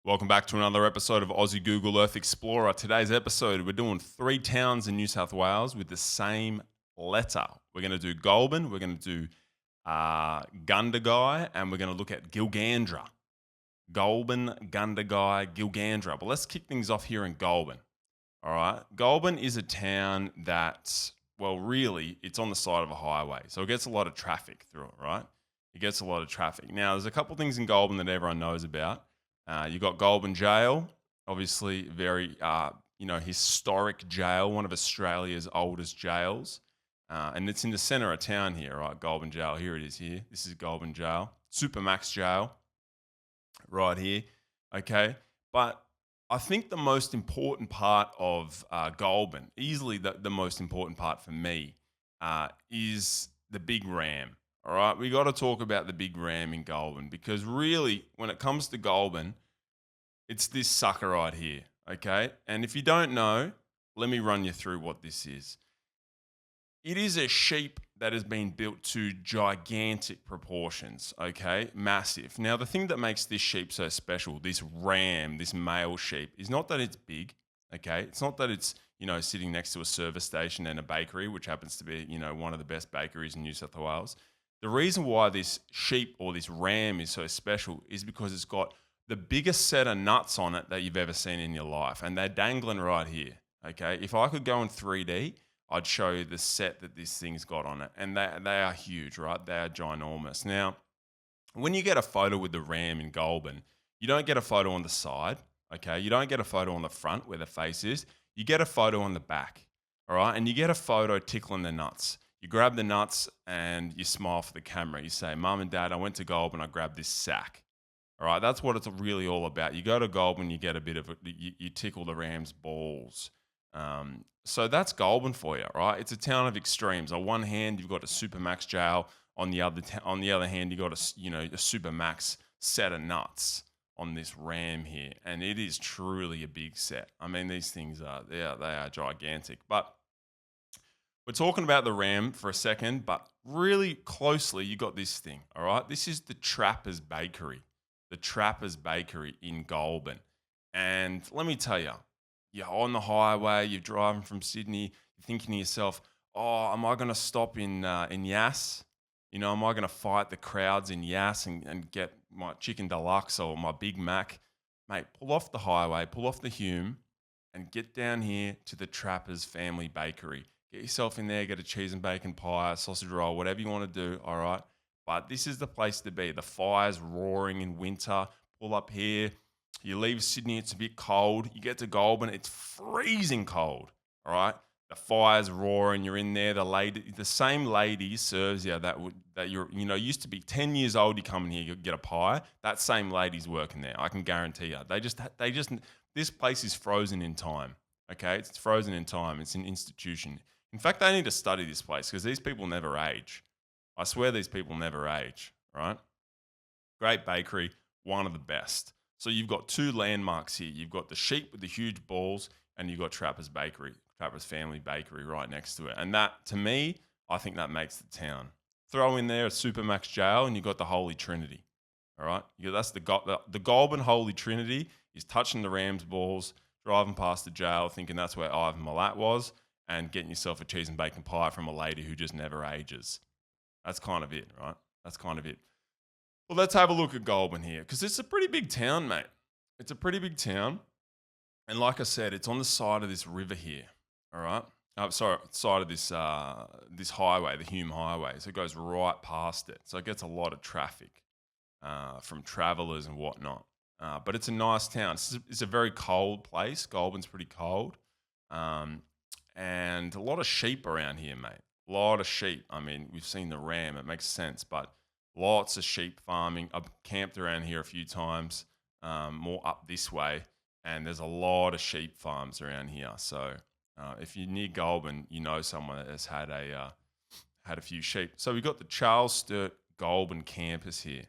Welcome back to another episode of Aussie Google Earth Explorer. Today's episode, we're doing 3 towns in New South Wales with the same letter. We're going to do Goulburn, we're going to do Gundagai, and we're going to look at Gilgandra. Goulburn, Gundagai, Gilgandra. But let's kick things off here in Goulburn. All right. Goulburn is a town that, well, really, it's on the side of a highway. So it gets a lot of traffic through it, right? It gets a lot of traffic. Now, there's a couple things in Goulburn that everyone knows about. You got Goldbin Jail, obviously very historic jail, one of Australia's oldest jails, and it's in the centre of town here, right? Goldbin Jail, here it is. Here, this is Goldbin Jail, Supermax Jail, right here. Okay, but I think the most important part of Goldbin, easily the most important part for me, is the big ram. All right, we got to talk about the big ram in Goulburn because really, when it comes to Goulburn, it's this sucker right here. Okay, and if you don't know, let me run you through what this is. It is a sheep that has been built to gigantic proportions. Okay, massive. Now, the thing that makes this sheep so special, this ram, this male sheep, is not that it's big. Okay, it's not that it's sitting next to a service station and a bakery, which happens to be one of the best bakeries in New South Wales. The reason why this sheep or this ram is so special is because it's got the biggest set of nuts on it that you've ever seen in your life. And they're dangling right here. Okay. If I could go in 3D, I'd show you the set that this thing's got on it. And they are huge, right? They are ginormous. Now, when you get a photo with the ram in Goulburn, you don't get a photo on the side. Okay. You don't get a photo on the front where the face is. You get a photo on the back. All right. And you get a photo tickling the nuts. You grab the nuts and you smile for the camera. You say, Mum and Dad, I went to Goulburn, I grabbed this sack. All right, that's what it's really all about. You go to Goulburn, you get a bit of you tickle the ram's balls. So that's Goulburn for you, right? It's a town of extremes. On one hand, you've got a supermax jail. On the other hand, you've got a supermax set of nuts on this ram here, and it is truly a big set. I mean, these things they are gigantic. But we're talking about the ram for a second, but really closely, you got this thing. All right, this is the Trapper's Bakery. The Trapper's Bakery in Goulburn. And let me tell you, you're on the highway, you're driving from Sydney, you're thinking to yourself, oh, am I going to stop in Yass? Am I going to fight the crowds in Yass and get my chicken deluxe or my Big Mac? Mate, pull off the highway, pull off the Hume, and get down here to the Trapper's Family Bakery. Get yourself in there, get a cheese and bacon pie, a sausage roll, whatever you want to do, all right? But this is the place to be. The fire's roaring in winter. Pull up here. You leave Sydney, it's a bit cold. You get to Goulburn, it's freezing cold. All right. The fire's roaring. You're in there. The same lady serves you that you're used to be 10 years old. You come in here, you get a pie. That same lady's working there. I can guarantee you. This place is frozen in time. Okay, it's frozen in time. It's an institution. In fact, they need to study this place because these people never age. I swear these people never age, right? Great bakery, one of the best. So you've got two landmarks here. You've got the sheep with the huge balls, and you've got Trapper's Bakery, Trapper's Family Bakery right next to it. And that, to me, I think that makes the town. Throw in there a Supermax Jail, and you've got the Holy Trinity. All right? That's the Goulburn Holy Trinity is touching the Rams balls, driving past the jail, thinking that's where Ivan Milat was, and getting yourself a cheese and bacon pie from a lady who just never ages. That's kind of it, right? That's kind of it. Well, let's have a look at Goulburn here because it's a pretty big town, mate. It's a pretty big town. And like I said, it's on the side of this river here, all right? Side of this highway, the Hume Highway. So it goes right past it. So it gets a lot of traffic from travellers and whatnot. But it's a nice town. It's a very cold place. Goulburn's pretty cold. And a lot of sheep around here, mate. A lot of sheep. I mean, we've seen the ram. It makes sense, but lots of sheep farming. I've camped around here a few times, more up this way, and there's a lot of sheep farms around here. So if you're near Goulburn, you know someone that has had a few sheep. So we've got the Charles Sturt Goulburn campus here.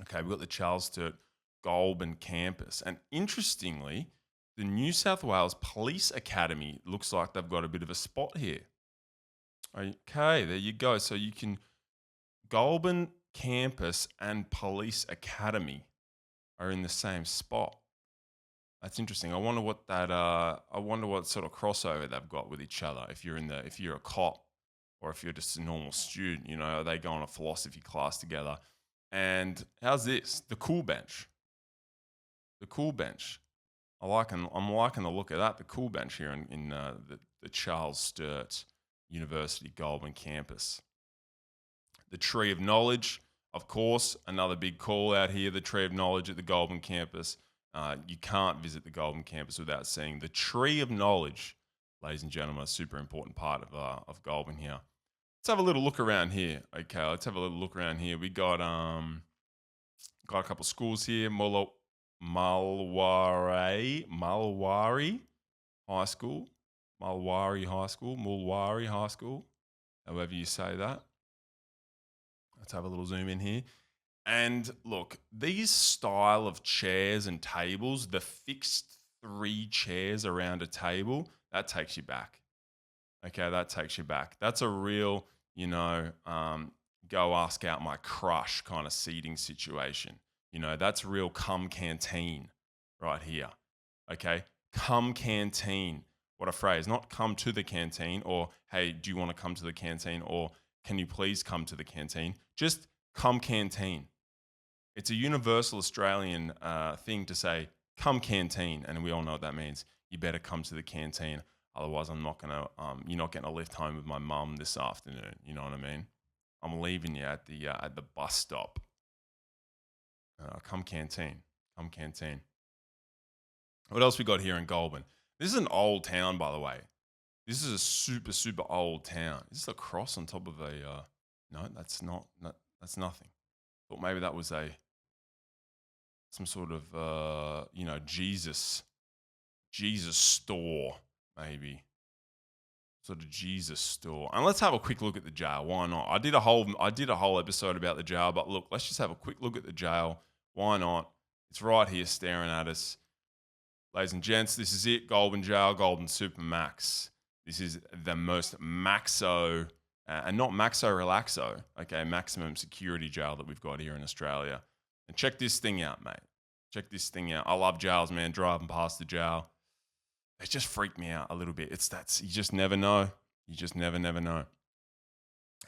Okay, we've got the Charles Sturt Goulburn campus, and interestingly, the New South Wales Police Academy looks like they've got a bit of a spot here. Okay, there you go. So you can Goulburn campus and police academy. are in the same spot. That's interesting. I wonder what sort of crossover they've got with each other. If you're a cop, or if you're just a normal student, are they going to philosophy class together? And how's this? The cool bench. The cool bench. I'm liking the look of that. The cool bench here in the Charles Sturt University Goulburn campus. The Tree of Knowledge, of course, another big call out here. The Tree of Knowledge at the Goulburn campus. You can't visit the Goulburn campus without seeing the Tree of Knowledge, ladies and gentlemen. A super important part of Goulburn here. Let's have a little look around here. Okay, let's have a little look around here. We got a couple schools here. Mulwari High School. Mulwari High School. However you say that. Let's have a little zoom in here. And look, these style of chairs and tables, the fixed 3 chairs around a table, that takes you back. Okay, that takes you back. That's a real, go ask out my crush kind of seating situation. That's real come canteen right here. Okay, come canteen. What a phrase. Not come to the canteen, or hey, do you want to come to the canteen, or can you please come to the canteen? Just come canteen. It's a universal Australian thing to say, come canteen, and we all know what that means. You better come to the canteen. Otherwise, I'm not gonna. You're not getting a lift home with my mum this afternoon. You know what I mean? I'm leaving you at the bus stop. Come canteen. Come canteen. What else we got here in Goulburn? This is an old town, by the way. This is a super, super old town. Is this a cross on top of a... No, that's not. That's nothing. Thought maybe that was some sort of, Jesus store, maybe. Sort of Jesus store. And let's have a quick look at the jail. Why not? I did a whole episode about the jail, but look, let's just have a quick look at the jail. Why not? It's right here staring at us. Ladies and gents, this is it. Goulburn Jail, Goulburn Supermax. This is the most maxo, and not maxo relaxo, okay, maximum security jail that we've got here in Australia. And check this thing out, mate. Check this thing out. I love jails, man. Driving past the jail, they just freak me out a little bit. You just never know. You just never know.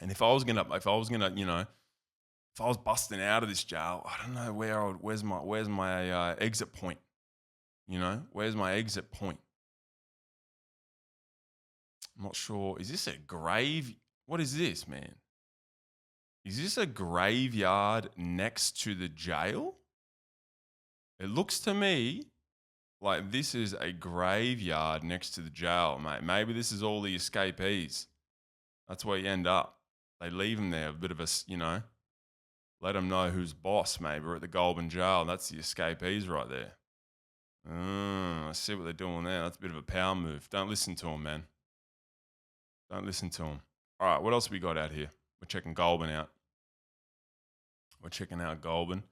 And if I was busting out of this jail, I don't know where's my exit point. Where's my exit point? I'm not sure. Is this a grave? What is this, man? Is this a graveyard next to the jail? It looks to me like this is a graveyard next to the jail, mate. Maybe this is all the escapees. That's where you end up. They leave them there, a bit of a, let them know who's boss, maybe. We're at the Goulburn jail. That's the escapees right there. I see what they're doing there. That's a bit of a power move. Don't listen to them, man. Don't listen to them. All right, what else we got out here? We're checking Goulburn out. We're checking out Goulburn.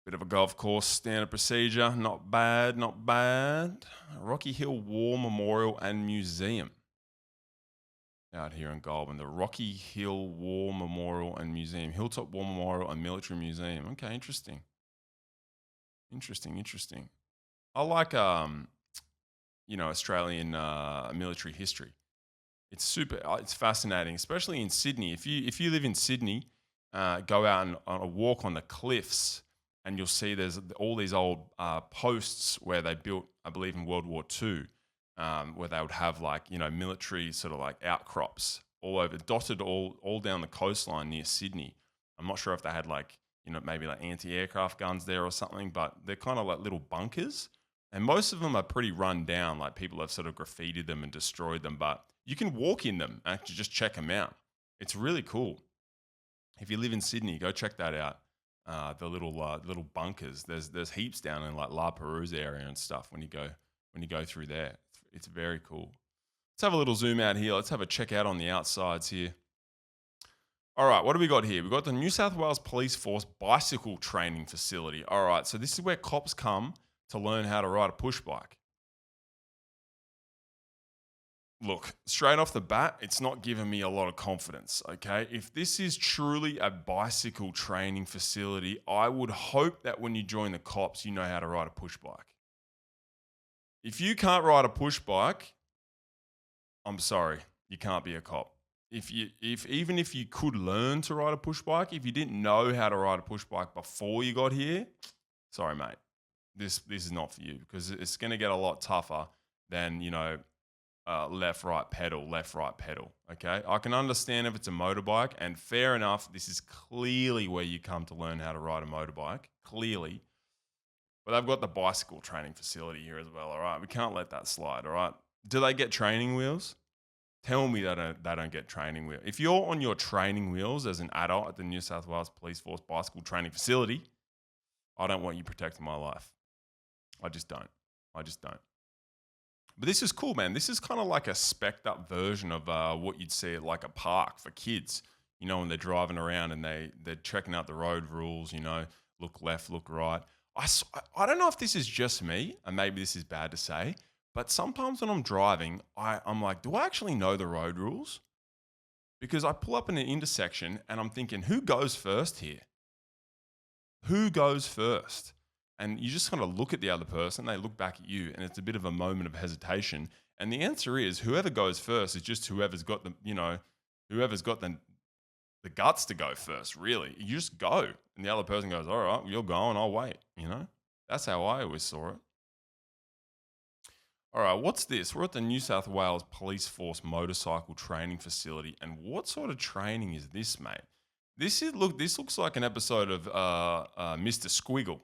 Bit of a golf course, standard procedure. Not bad, not bad. Rocky Hill War Memorial and Museum. Out here in Goulburn. The Rocky Hill War Memorial and Museum. Hilltop War Memorial and Military Museum. Okay, interesting. Interesting. I like, Australian military history. It's fascinating, especially in Sydney. If you live in Sydney, go out on a walk on the cliffs, and you'll see there's all these old posts where they built, I believe, in World War II, where they would have military sort of like outcrops all over, dotted all down the coastline near Sydney. I'm not sure if they had maybe anti-aircraft guns there or something, but they're kind of like little bunkers. And most of them are pretty run down, like people have sort of graffitied them and destroyed them, but you can walk in them and actually just check them out. It's really cool. If you live in Sydney, go check that out. The little bunkers. There's heaps down in La Perouse area and stuff when you go through there. It's very cool. Let's have a little zoom out here. Let's have a check out on the outsides here. All right, what do we got here? We've got the New South Wales Police Force Bicycle Training Facility. All right, so this is where cops come to learn how to ride a push bike. look, straight off the bat, it's not giving me a lot of confidence, okay? If this is truly a bicycle training facility, I would hope that when you join the cops, you know how to ride a push bike. If you can't ride a push bike, I'm sorry, you can't be a cop. Even if you could learn to ride a push bike, if you didn't know how to ride a push bike before you got here, sorry, mate. This is not for you, because it's going to get a lot tougher than, left, right, pedal, left, right, pedal. Okay. I can understand if it's a motorbike, and fair enough. This is clearly where you come to learn how to ride a motorbike, clearly. But they've got the bicycle training facility here as well. All right. We can't let that slide. All right. Do they get training wheels? Tell me they don't get training wheels. If you're on your training wheels as an adult at the New South Wales Police Force Bicycle Training Facility, I don't want you protecting my life. I just don't. But this is cool, man. This is kind of like a spec'd up version of what you'd see at like a park for kids, when they're driving around and they're checking out the road rules, look left, look right. I don't know if this is just me, and maybe this is bad to say, but sometimes when I'm driving, I'm like, do I actually know the road rules? Because I pull up in an intersection and I'm thinking, who goes first here? Who goes first? And you just kind of look at the other person, they look back at you, and it's a bit of a moment of hesitation. And the answer is whoever goes first is just whoever's got the guts to go first, really. You just go. And the other person goes, all right, you're going, I'll wait. That's how I always saw it. All right, what's this? We're at the New South Wales Police Force Motorcycle Training Facility. And what sort of training is this, mate? This looks like an episode of Mr. Squiggle.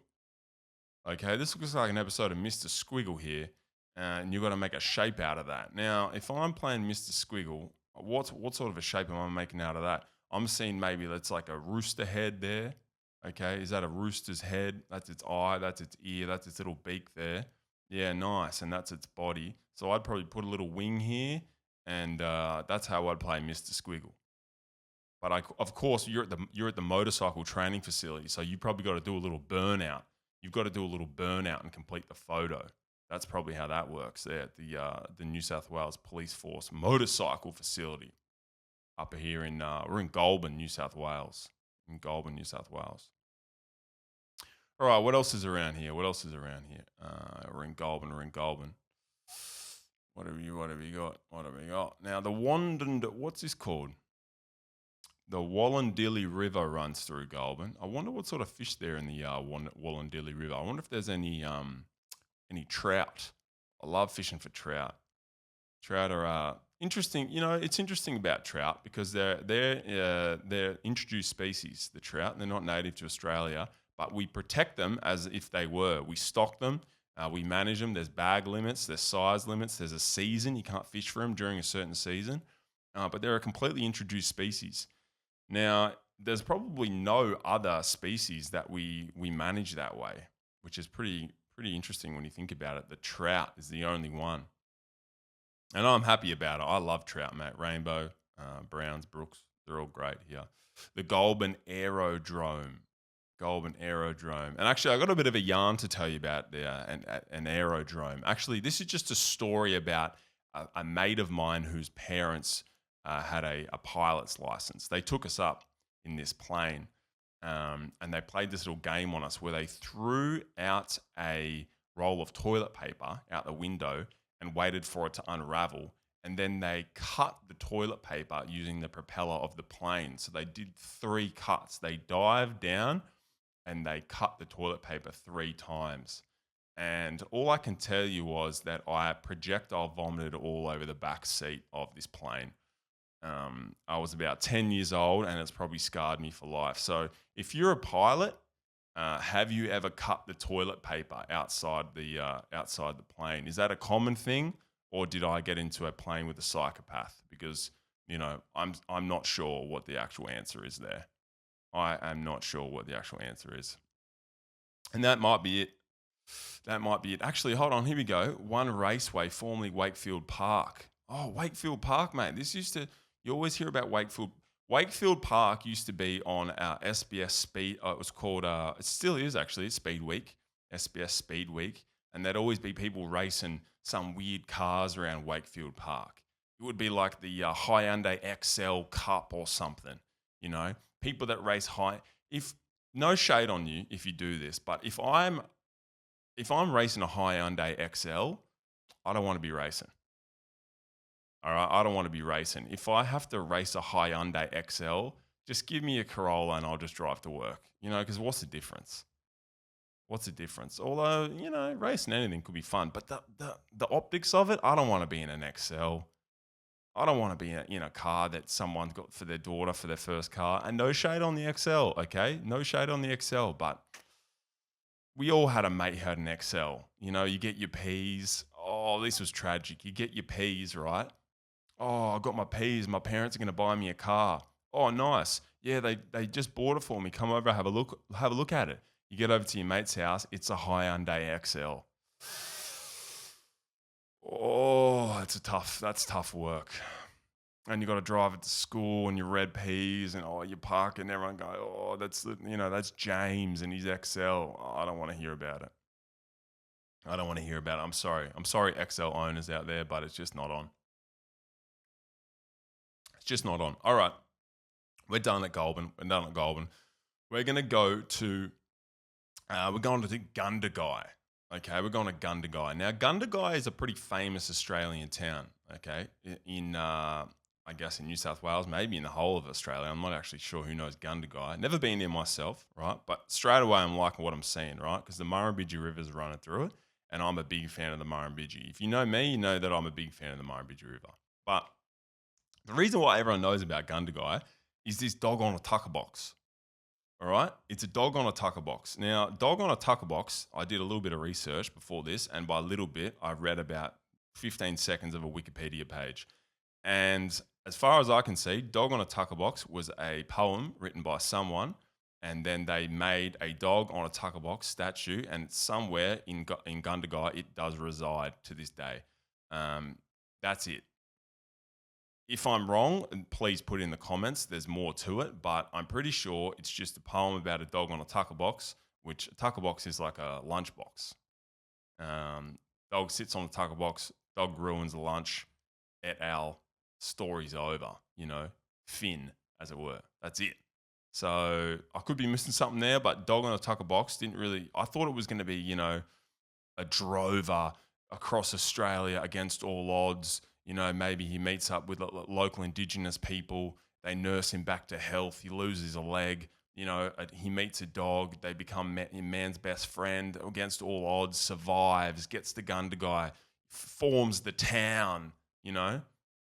Okay, this looks like an episode of Mr. Squiggle here, and you've got to make a shape out of that. Now, if I'm playing Mr. Squiggle, what sort of a shape am I making out of that? I'm seeing maybe that's like a rooster head there. Okay, is that a rooster's head? That's its eye, that's its ear, that's its little beak there. Yeah, nice, and that's its body. So I'd probably put a little wing here, and that's how I'd play Mr. Squiggle. But of course, you're at the motorcycle training facility, so you probably got to do a little burnout. You've got to do a little burnout and complete the photo. That's probably how that works there at the New South Wales Police Force Motorcycle Facility up here we're in Goulburn, New South Wales. All right, what else is around here? We're in Goulburn. What have you got? Now, what's this called? The Wandilly River runs through Goulburn. I wonder what sort of fish there in the Wandilly River. I wonder if there's any trout. I love fishing for trout. Trout are interesting. It's interesting about trout because they're introduced species. The trout, they're not native to Australia, but we protect them as if they were. We stock them. We manage them. There's bag limits. There's size limits. There's a season. You can't fish for them during a certain season. But they're a completely introduced species. Now, there's probably no other species that we manage that way, which is pretty interesting when you think about it. The trout is the only one. And I'm happy about it. I love trout, mate. Rainbow, Browns, Brooks, they're all great here. The Goldbin Aerodrome. And actually, I got a bit of a yarn to tell you about an aerodrome. Actually, this is just a story about a mate of mine whose parents had a pilot's license. They took us up in this plane and they played this little game on us where they threw out a roll of toilet paper out the window and waited for it to unravel. And then they cut the toilet paper using the propeller of the plane. So they did 3 cuts. They dived down and they cut the toilet paper 3 times. And all I can tell you was that I projectile vomited all over the back seat of this plane. I was about 10 years old and it's probably scarred me for life. So if you're a pilot, have you ever cut the toilet paper outside the plane? Is that a common thing, or did I get into a plane with a psychopath? Because I'm not sure what the actual answer is there. I am not sure what the actual answer is, and that might be it. Actually, hold on. Here we go. One Raceway, formerly Wakefield Park. Oh, Wakefield Park, mate. You always hear about Wakefield. Wakefield Park used to be on our SBS Speed. It was called, it still is actually, Speed Week, SBS Speed Week. And there'd always be people racing some weird cars around Wakefield Park. It would be like the Hyundai XL Cup or something. You know, people that race high. If no shade on you if you do this, but if I'm racing a Hyundai XL, I don't want to be racing. All right, I don't want to be racing. If I have to race a Hyundai XL, just give me a Corolla and I'll just drive to work. You know, because what's the difference? What's the difference? Although, you know, racing anything could be fun, but the optics of it, I don't want to be in an XL. I don't want to be in a car that someone got for their daughter for their first car. And no shade on the XL, okay? No shade on the XL, but we all had a mate who had an XL. You know, you get your P's. Oh, this was tragic. You get your P's, right? Oh, I got my P's. My parents are going to buy me a car. Oh, nice. Yeah, they just bought it for me. Come over, have a look at it. You get over to your mate's house. It's a Hyundai XL. Oh, that's tough work. And you got to drive it to school and your red P's and you park and everyone go, oh, that's James and his XL. Oh, I don't want to hear about it. I don't want to hear about it. I'm sorry. I'm sorry, XL owners out there, but it's just not on. It's just not on. All right. We're done at Goulburn. We're going to go to, we're going to Gundagai. Okay, we're going to Gundagai. Now, Gundagai is a pretty famous Australian town, okay, I guess in New South Wales, maybe in the whole of Australia. I'm not actually sure who knows Gundagai. Never been there myself, right? But straight away, I'm liking what I'm seeing, right? Because the Murrumbidgee River's running through it, and I'm a big fan of the Murrumbidgee. If you know me, you know that I'm a big fan of the Murrumbidgee River. But the reason why everyone knows about Gundagai is this dog on a tucker box. All right, it's a dog on a tucker box. Now, dog on a tucker box, I did a little bit of research before this, and by a little bit, I read about 15 seconds of a Wikipedia page. And as far as I can see, Dog on a Tucker Box was a poem written by someone, and then they made a dog on a tucker box statue, and somewhere in Gundagai, it does reside to this day. That's it. If I'm wrong, please put in the comments. There's more to it, but I'm pretty sure it's just a poem about a dog on a tucker box, which a tucker box is like a lunch box. Dog sits on the tucker box, dog ruins the lunch, et al. Story's over, Finn, as it were. That's it. So I could be missing something there, but dog on a tucker box didn't really, I thought it was going to be, a drover across Australia against all odds. Maybe he meets up with local Indigenous people. They nurse him back to health. He loses a leg. He meets a dog. They become man's best friend against all odds, survives, gets to Gundagai, forms the town,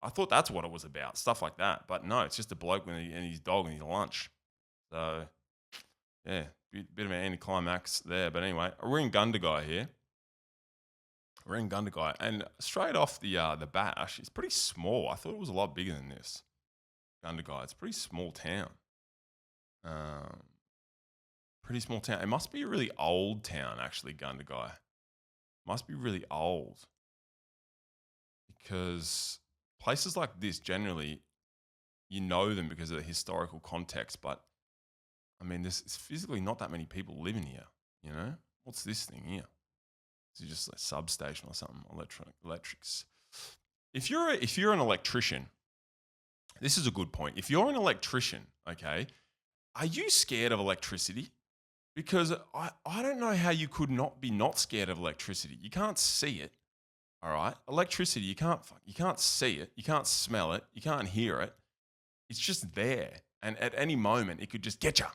I thought that's what it was about, stuff like that. But no, it's just a bloke and his dog and his lunch. So, yeah, bit of an anticlimax there. But anyway, we're in Gundagai here. We're in Gundagai, and straight off the bash, it's pretty small. I thought it was a lot bigger than this. Gundagai, it's a pretty small town. Pretty small town. It must be a really old town, actually. Gundagai must be really old because places like this generally, you know them because of the historical context. But I mean, there's physically not that many people living here. What's this thing here? Is it just a substation or something? Electrics. If you're an electrician, this is a good point. If you're an electrician, okay, are you scared of electricity? Because I don't know how you could not be not scared of electricity. You can't see it, all right? Electricity, you can't see it, you can't smell it, you can't hear it. It's just there, and at any moment it could just get you.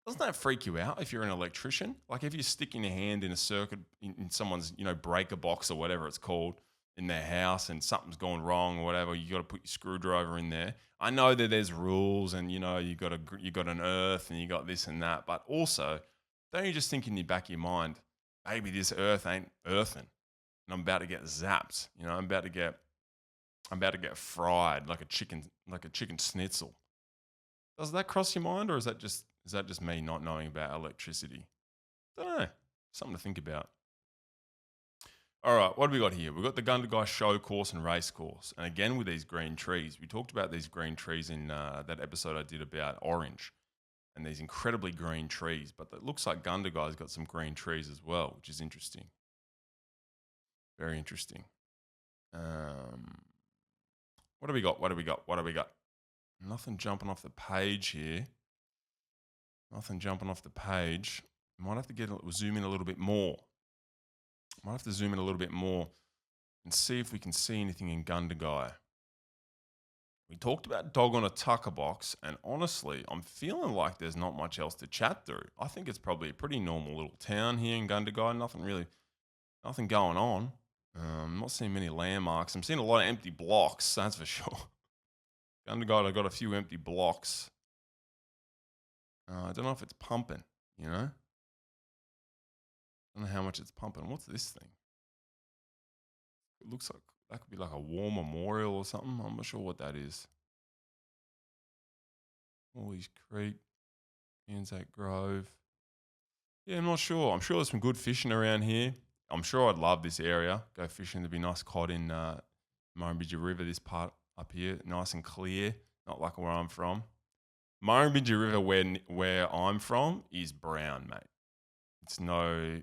Doesn't that freak you out if you're an electrician? Like if you're sticking your hand in a circuit in someone's, breaker box or whatever it's called in their house and something's gone wrong or whatever, you got to put your screwdriver in there. I know that there's rules and you got an earth and you got this and that, but also don't you just think in the back of your mind, maybe this earth ain't earthing and I'm about to get zapped. I'm about to get fried like a chicken schnitzel. Does that cross your mind, or is that just me not knowing about electricity? Don't know. Something to think about. All right, what do we got here? We've got the Gundagai show course and race course. And again, with these green trees. We talked about these green trees in that episode I did about orange and these incredibly green trees. But it looks like Gundagai's got some green trees as well, which is interesting. Very interesting. What do we got? What do we got? What do we got? Nothing jumping off the page here. Nothing jumping off the page. Might have to zoom in a little bit more. Might have to zoom in a little bit more and see if we can see anything in Gundagai. We talked about dog on a tucker box, and honestly, I'm feeling like there's not much else to chat through. I think it's probably a pretty normal little town here in Gundagai. Nothing going on. I'm not seeing many landmarks. I'm seeing a lot of empty blocks, that's for sure. Gundagai, I got a few empty blocks. I don't know if it's pumping, you know? I don't know how much it's pumping. What's this thing? It looks like that could be like a war memorial or something. I'm not sure what that is. Wally's Creek, Anzac Grove. Yeah, I'm not sure. I'm sure there's some good fishing around here. I'm sure I'd love this area. Go fishing. There'd be nice cod in Murrumbidgee River, this part up here. Nice and clear. Not like where I'm from. Murrumbidgee River, where I'm from, is brown, mate. It's no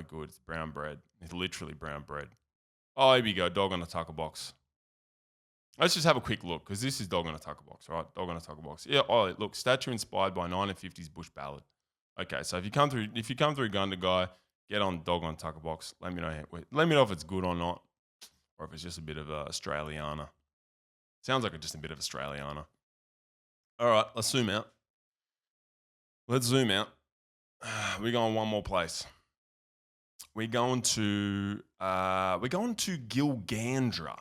good. It's brown bread. It's literally brown bread. Oh, here we go. Dog on a tucker box. Let's just have a quick look, because this is dog on a tucker box, right? Dog on a tucker box. Yeah. Oh, look, statue inspired by 1950s bush ballad. Okay, so if you come through Gundagai, get on dog on a tucker box. Let me know if it's good or not, or if it's just a bit of a Australiana. Sounds like just a bit of Australiana. All right, let's zoom out. We're going one more place. We're going to Gilgandra.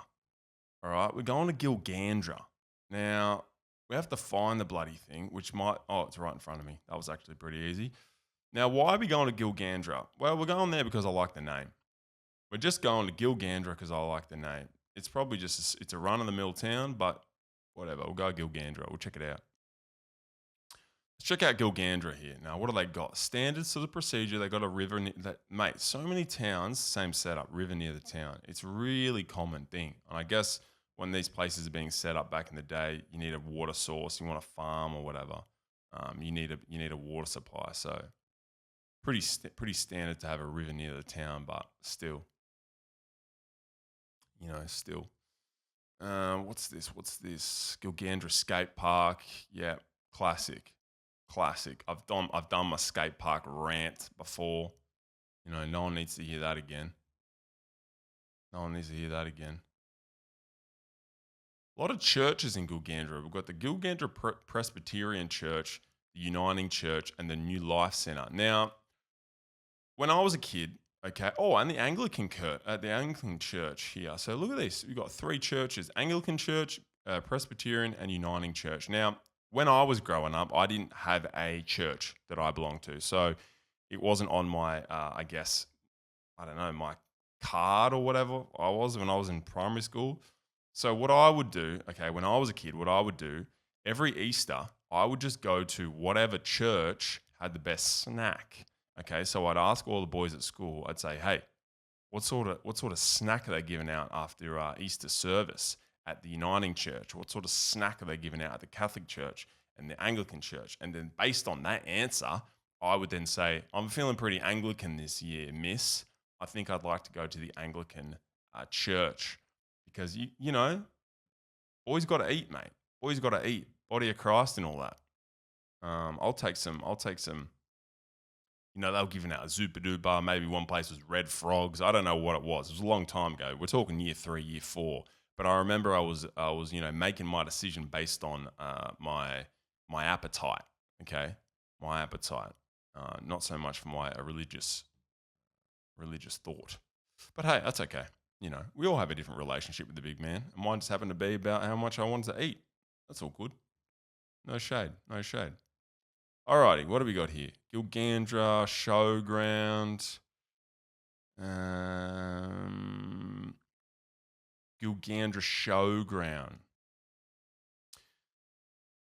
All right, we're going to Gilgandra. Now, we have to find the bloody thing, which it's right in front of me. That was actually pretty easy. Now, why are we going to Gilgandra? Well, we're going there because I like the name. We're just going to Gilgandra because I like the name. It's probably it's a run-of-the-mill town, but whatever. We'll go Gilgandra. We'll check it out. Let's check out Gilgandra here. Now, what do they got? Standards to the procedure. They got a river. Mate, so many towns, same setup, river near the town. It's a really common thing. And I guess when these places are being set up back in the day, you need a water source. You want a farm or whatever. You need a water supply. So pretty standard to have a river near the town, but still. What's this? Gilgandra Skate Park. Yeah, classic. I've done my skate park rant before. No one needs to hear that again. A lot of churches in Gilgandra. We've got the Gilgandra Presbyterian Church, the Uniting Church, and the New Life Centre. Now, when I was a kid, okay. Oh, and the Anglican Church here. So look at this. We've got 3 churches: Anglican Church, Presbyterian, and Uniting Church. Now, when I was growing up, I didn't have a church that I belonged to. So it wasn't on my, my card or whatever I was when I was in primary school. So what I would do, okay, when I was a kid, every Easter, I would just go to whatever church had the best snack. Okay, so I'd ask all the boys at school, I'd say, hey, what sort of snack are they giving out after Easter service at the Uniting Church? What sort of snack are they giving out at the Catholic Church and the Anglican Church? And then based on that answer, I would then say, I'm feeling pretty Anglican this year, miss. I think I'd like to go to the Anglican church because, always got to eat, mate. Always got to eat. Body of Christ and all that. I'll take some. They were giving out a Zupa Duper. Maybe one place was Red Frogs. I don't know what it was. It was a long time ago. We're talking year 3, year 4. But I remember I was making my decision based on my appetite. Okay, my appetite, not so much for my religious thought. But hey, that's okay. We all have a different relationship with the big man. And mine just happened to be about how much I wanted to eat. That's all good. No shade. Alrighty, what do we got here? Gilgandra Showground. Gilgandra Showground.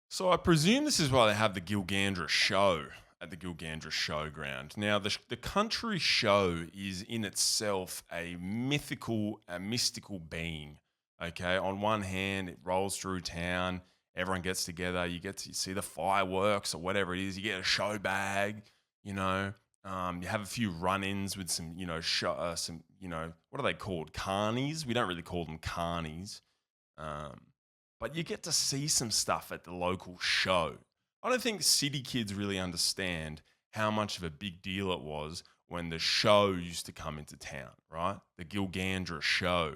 So I presume this is why they have the Gilgandra Show at the Gilgandra Showground. Now, the country show is in itself a mystical being. Okay, on one hand, it rolls through town. Everyone gets together. You get to see the fireworks or whatever it is. You get a show bag. You have a few run-ins with some, what are they called? Carnies. We don't really call them carnies. but you get to see some stuff at the local show. I don't think city kids really understand how much of a big deal it was when the show used to come into town, right? The Gilgandra show,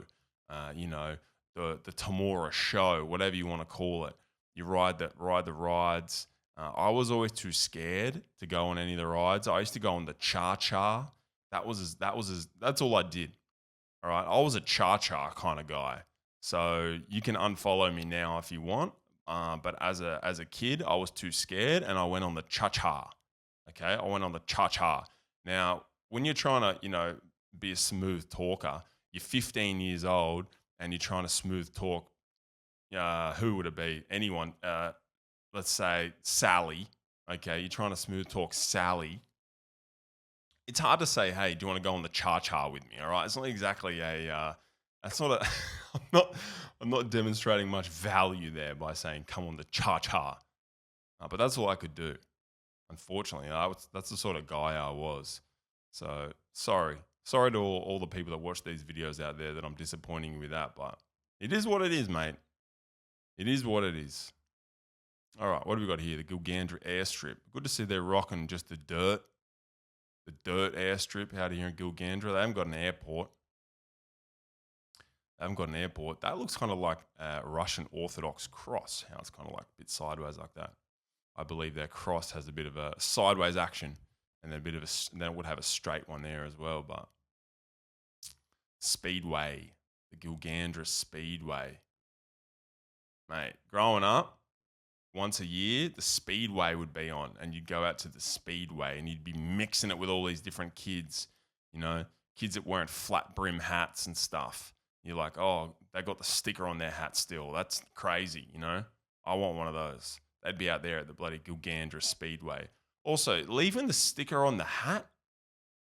the Tamora show, whatever you want to call it. You ride the rides. I was always too scared to go on any of the rides. I used to go on the cha-cha. That's all I did. All right. I was a cha-cha kind of guy. So you can unfollow me now if you want. But as a kid, I was too scared and I went on the cha-cha. Okay. I went on the cha-cha. Now, when you're trying to, be a smooth talker, you're 15 years old and you're trying to smooth talk. Who would it be? Anyone. Let's say Sally. Okay. You're trying to smooth talk Sally. It's hard to say, hey, do you want to go on the cha-cha with me? All right. It's not exactly that's not a, I'm not demonstrating much value there by saying, come on the cha-cha. But that's all I could do. Unfortunately, that's the sort of guy I was. So sorry to all the people that watch these videos out there that I'm disappointing you with that, but it is what it is, mate. It is what it is. All right, what have we got here? The Gilgandra airstrip. Good to see they're rocking just the dirt airstrip out here in Gilgandra. They haven't got an airport. That looks kind of like a Russian Orthodox cross, how it's kind of like a bit sideways like that. I believe their cross has a bit of a sideways action and then then it would have a straight one there as well. But Speedway, the Gilgandra Speedway. Mate, growing up, once a year, the Speedway would be on and you'd go out to the Speedway and you'd be mixing it with all these different kids, kids that wearing flat brim hats and stuff. You're like, oh, they got the sticker on their hat still. That's crazy, I want one of those. They'd be out there at the bloody Gilgandra Speedway. Also, leaving the sticker on the hat,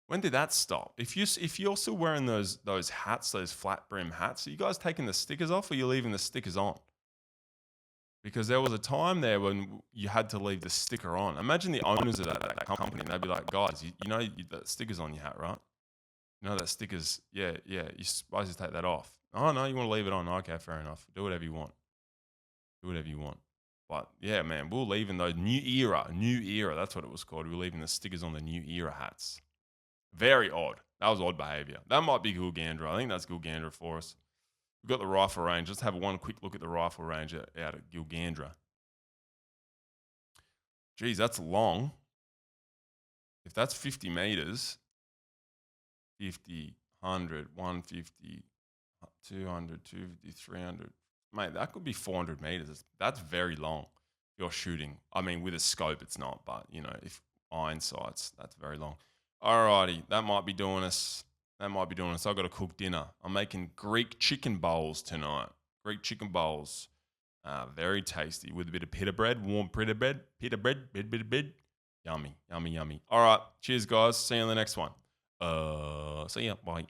when did that stop? If you're still wearing those hats, those flat brim hats, are you guys taking the stickers off or are you leaving the stickers on? Because there was a time there when you had to leave the sticker on. Imagine the owners of that company. They'd be like, guys, that sticker's on your hat, right? That sticker's, yeah, you're supposed to take that off. Oh, no, you want to leave it on. Okay, fair enough. Do whatever you want. But yeah, man, we're leaving those new era. That's what it was called. We're leaving the stickers on the new era hats. Very odd. That was odd behavior. That might be Gilgandra. I think that's Gilgandra for us. We've got the rifle range. Let's have one quick look at the rifle range out at Gilgandra. Geez, that's long. If that's 50 meters, 50, 100, 150, 200, 250, 300. Mate, that could be 400 meters. That's very long. You're shooting. I mean, with a scope, it's not, but if iron sights, that's very long. Alrighty, that might be doing us. I've got to cook dinner. I'm making Greek chicken bowls tonight. Very tasty with a bit of pita bread, warm pita bread. Yummy. All right, cheers, guys. See you in the next one. See ya. Bye.